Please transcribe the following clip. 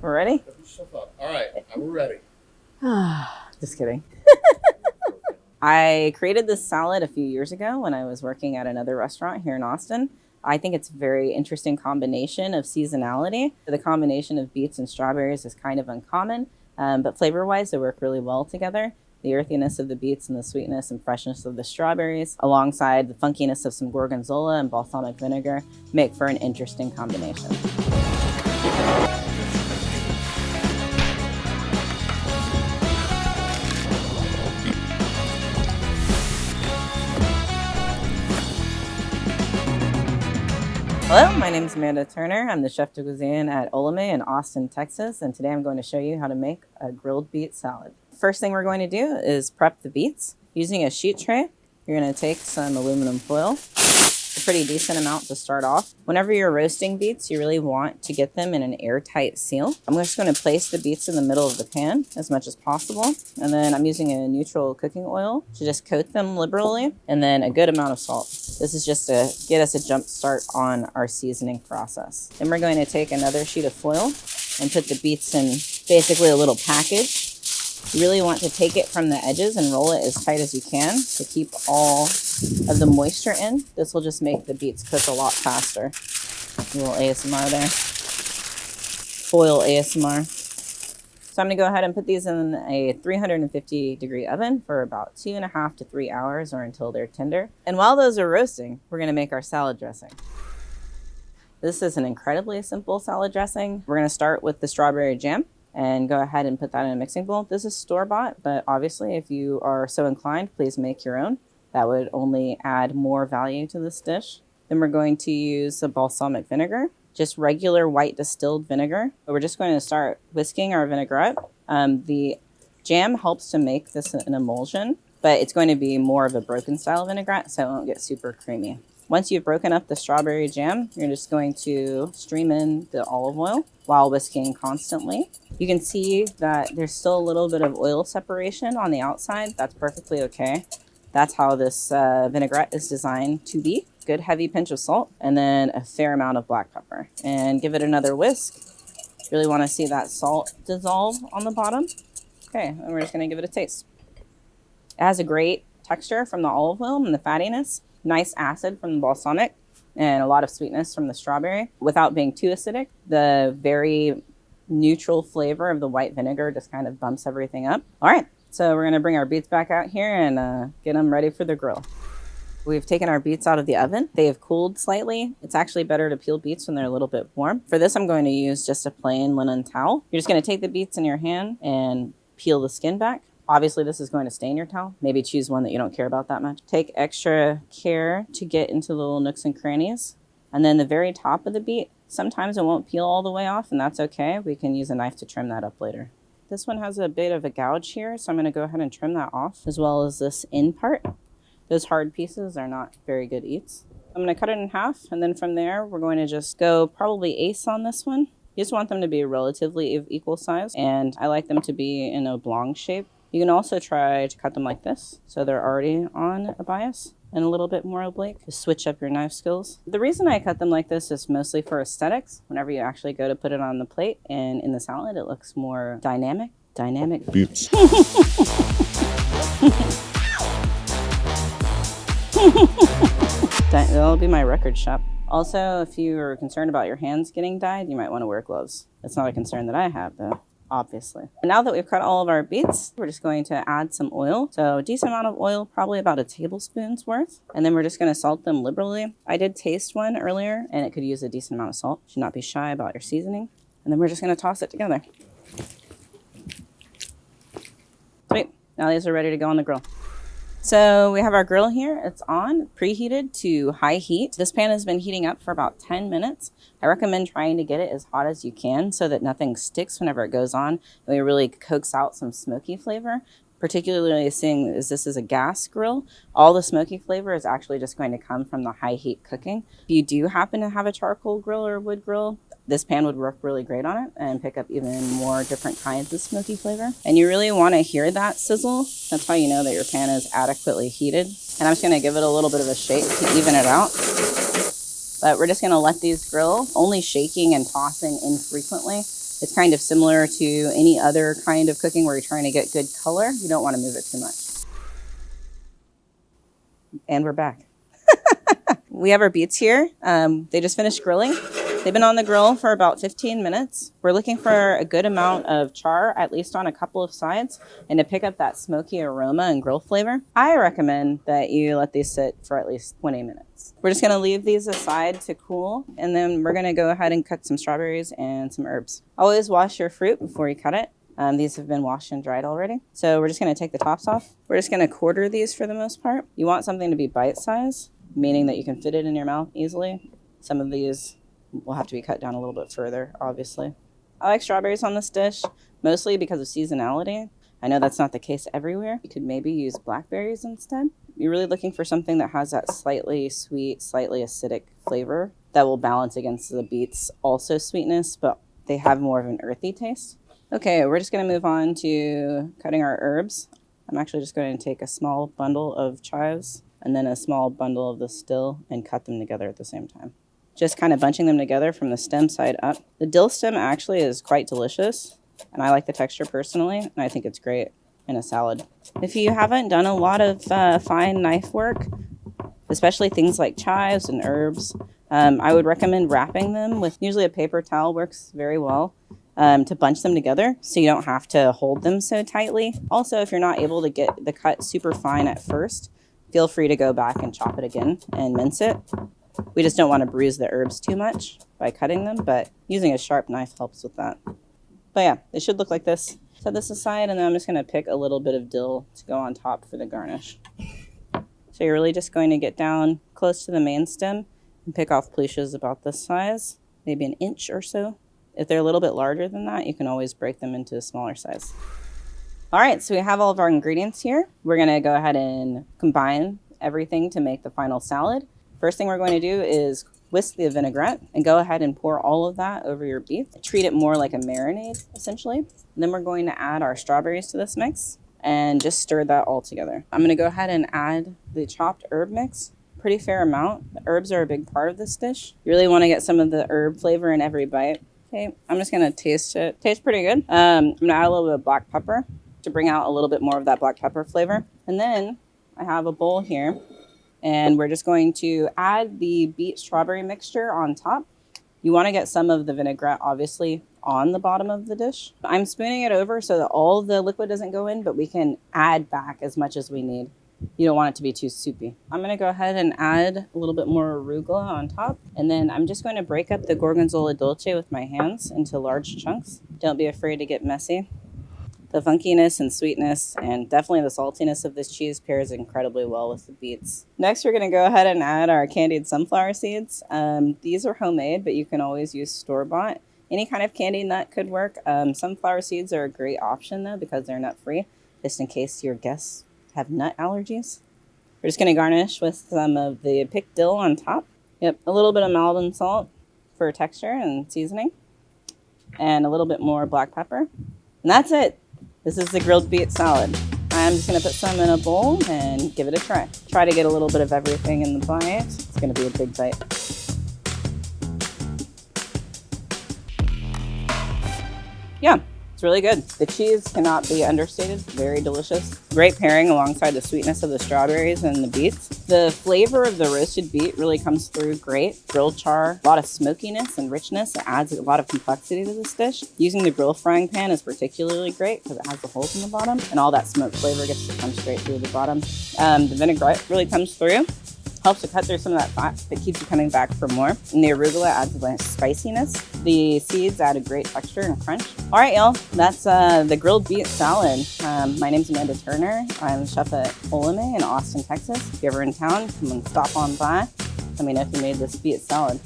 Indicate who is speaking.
Speaker 1: We're ready?
Speaker 2: All right, we're ready.
Speaker 1: Just kidding. I created this salad a few years ago when I was working at another restaurant here in Austin. I think it's a very interesting combination of seasonality. The combination of beets and strawberries is kind of uncommon, but flavor-wise, they work really well together. The earthiness of the beets and the sweetness and freshness of the strawberries, alongside the funkiness of some gorgonzola and balsamic vinegar, make for an interesting combination. Hello, my name is Amanda Turner. I'm the chef de cuisine at Olamaie in Austin, Texas, and today I'm going to show you how to make a grilled beet salad. First thing we're going to do is prep the beets. Using a sheet tray, you're going to take some aluminum foil, a pretty decent amount to start off. Whenever you're roasting beets, you really want to get them in an airtight seal. I'm just going to place the beets in the middle of the pan as much as possible, and then I'm using a neutral cooking oil to just coat them liberally, and then a good amount of salt. This is just to get us a jump start on our seasoning process. Then we're going to take another sheet of foil and put the beets in basically a little package. You really want to take it from the edges and roll it as tight as you can to keep all of the moisture in. This will just make the beets cook a lot faster. A little ASMR there. Foil ASMR. So I'm going to go ahead and put these in a 350 degree oven for about 2.5 to 3 hours or until they're tender. And while those are roasting, we're going to make our salad dressing. This is an incredibly simple salad dressing. We're going to start with the strawberry jam and go ahead and put that in a mixing bowl. This is store-bought, but obviously if you are so inclined, please make your own. That would only add more value to this dish. Then we're going to use the balsamic vinegar, just regular white distilled vinegar. We're just going to start whisking our vinaigrette. The jam helps to make this an emulsion, but it's going to be more of a broken style vinaigrette, so it won't get super creamy. Once you've broken up the strawberry jam, you're just going to stream in the olive oil while whisking constantly. You can see that there's still a little bit of oil separation on the outside. That's perfectly okay. That's how this vinaigrette is designed to be. Good heavy pinch of salt, and then a fair amount of black pepper. And give it another whisk. Really want to see that salt dissolve on the bottom. Okay, and we're just going to give it a taste. It has a great texture from the olive oil and the fattiness. Nice acid from the balsamic and a lot of sweetness from the strawberry without being too acidic. The very neutral flavor of the white vinegar just kind of bumps everything up. All right, so we're going to bring our beets back out here and get them ready for the grill. We've taken our beets out of the oven. They have cooled slightly. It's actually better to peel beets when they're a little bit warm. For this, I'm going to use just a plain linen towel. You're just going to take the beets in your hand and peel the skin back. Obviously, this is going to stain your towel. Maybe choose one that you don't care about that much. Take extra care to get into the little nooks and crannies. And then the very top of the beet, sometimes it won't peel all the way off, and that's okay. We can use a knife to trim that up later. This one has a bit of a gouge here, so I'm going to go ahead and trim that off, as well as this in part. Those hard pieces are not very good eats. I'm going to cut it in half, and then from there, we're going to just go probably ace on this one. You just want them to be relatively equal size, and I like them to be in a oblong shape. You can also try to cut them like this, so they're already on a bias and a little bit more oblique to switch up your knife skills. The reason I cut them like this is mostly for aesthetics. Whenever you actually go to put it on the plate and in the salad, it looks more dynamic. Beets. That'll be my record shop. Also, if you are concerned about your hands getting dyed, you might want to wear gloves. That's not a concern that I have, though. Obviously. And now that we've cut all of our beets, we're just going to add some oil. So a decent amount of oil, probably about a tablespoon's worth. And then we're just going to salt them liberally. I did taste one earlier and it could use a decent amount of salt. Should not be shy about your seasoning. And then we're just going to toss it together. Sweet. Now these are ready to go on the grill. So we have our grill here. It's on, preheated to high heat. This pan has been heating up for about 10 minutes. I recommend trying to get it as hot as you can so that nothing sticks whenever it goes on. And we really coax out some smoky flavor, particularly seeing as this is a gas grill. All the smoky flavor is actually just going to come from the high heat cooking. If you do happen to have a charcoal grill or a wood grill, this pan would work really great on it and pick up even more different kinds of smoky flavor. And you really want to hear that sizzle. That's how you know that your pan is adequately heated. And I'm just going to give it a little bit of a shake to even it out. But we're just going to let these grill. Only shaking and tossing infrequently is It's kind of similar to any other kind of cooking where you're trying to get good color. You don't want to move it too much. And we're back. We have our beets here. They just finished grilling. They've been on the grill for about 15 minutes. We're looking for a good amount of char, at least on a couple of sides, and to pick up that smoky aroma and grill flavor. I recommend that you let these sit for at least 20 minutes. We're just gonna leave these aside to cool, and then we're gonna go ahead and cut some strawberries and some herbs. Always wash your fruit before you cut it. These have been washed and dried already. So we're just gonna take the tops off. We're just gonna quarter these for the most part. You want something to be bite-sized, meaning that you can fit it in your mouth easily. Some of these will have to be cut down a little bit further, obviously. I like strawberries on this dish, mostly because of seasonality. I know that's not the case everywhere. You could maybe use blackberries instead. You're really looking for something that has that slightly sweet, slightly acidic flavor that will balance against the beets' also sweetness, but they have more of an earthy taste. Okay, we're just gonna move on to cutting our herbs. I'm actually just going to take a small bundle of chives and then a small bundle of the dill and cut them together at the same time. Just kind of bunching them together from the stem side up. The dill stem actually is quite delicious, and I like the texture personally, and I think it's great in a salad. If you haven't done a lot of fine knife work, especially things like chives and herbs, I would recommend wrapping them with usually a paper towel works very well to bunch them together so you don't have to hold them so tightly. Also, if you're not able to get the cut super fine at first, feel free to go back and chop it again and mince it. We just don't want to bruise the herbs too much by cutting them, but using a sharp knife helps with that. But yeah, it should look like this. Set this aside, and then I'm just going to pick a little bit of dill to go on top for the garnish. So you're really just going to get down close to the main stem and pick off pluches about this size, maybe an inch or so. If they're a little bit larger than that, you can always break them into a smaller size. All right, so we have all of our ingredients here. We're going to go ahead and combine everything to make the final salad. First thing we're going to do is whisk the vinaigrette and go ahead and pour all of that over your beef. Treat it more like a marinade, essentially. And then we're going to add our strawberries to this mix and just stir that all together. I'm going to go ahead and add the chopped herb mix. Pretty fair amount. The herbs are a big part of this dish. You really want to get some of the herb flavor in every bite. Okay, I'm just going to taste it. Tastes pretty good. I'm going to add a little bit of black pepper to bring out a little bit more of that black pepper flavor. And then I have a bowl here. And we're just going to add the beet strawberry mixture on top. You want to get some of the vinaigrette, obviously, on the bottom of the dish. I'm spooning it over so that all the liquid doesn't go in, but we can add back as much as we need. You don't want it to be too soupy. I'm going to go ahead and add a little bit more arugula on top. And then I'm just going to break up the gorgonzola dolce with my hands into large chunks. Don't be afraid to get messy. The funkiness and sweetness and definitely the saltiness of this cheese pairs incredibly well with the beets. Next, we're going to go ahead and add our candied sunflower seeds. These are homemade, but you can always use store-bought. Any kind of candied nut could work. Sunflower seeds are a great option, though, because they're nut-free, just in case your guests have nut allergies. We're just going to garnish with some of the picked dill on top. Yep, a little bit of MadeIN salt for texture and seasoning, and a little bit more black pepper. And that's it. This is the grilled beet salad. I'm just going to put some in a bowl and give it a try. Try to get a little bit of everything in the bite. It's going to be a big bite. Yeah, it's really good. The cheese cannot be understated. Very delicious. Great pairing alongside the sweetness of the strawberries and the beets. The flavor of the roasted beet really comes through great. Grilled char, a lot of smokiness and richness. It adds a lot of complexity to this dish. Using the grill frying pan is particularly great because it has the holes in the bottom and all that smoke flavor gets to come straight through the bottom. The vinaigrette really comes through. Helps to cut through some of that fat that keeps you coming back for more. And the arugula adds a nice spiciness. The seeds add a great texture and crunch. All right, y'all, that's the grilled beet salad. My name's Amanda Turner. I'm a chef at Olamaie in Austin, Texas. If you're ever in town, come and stop on by. Let me know if you made this beet salad.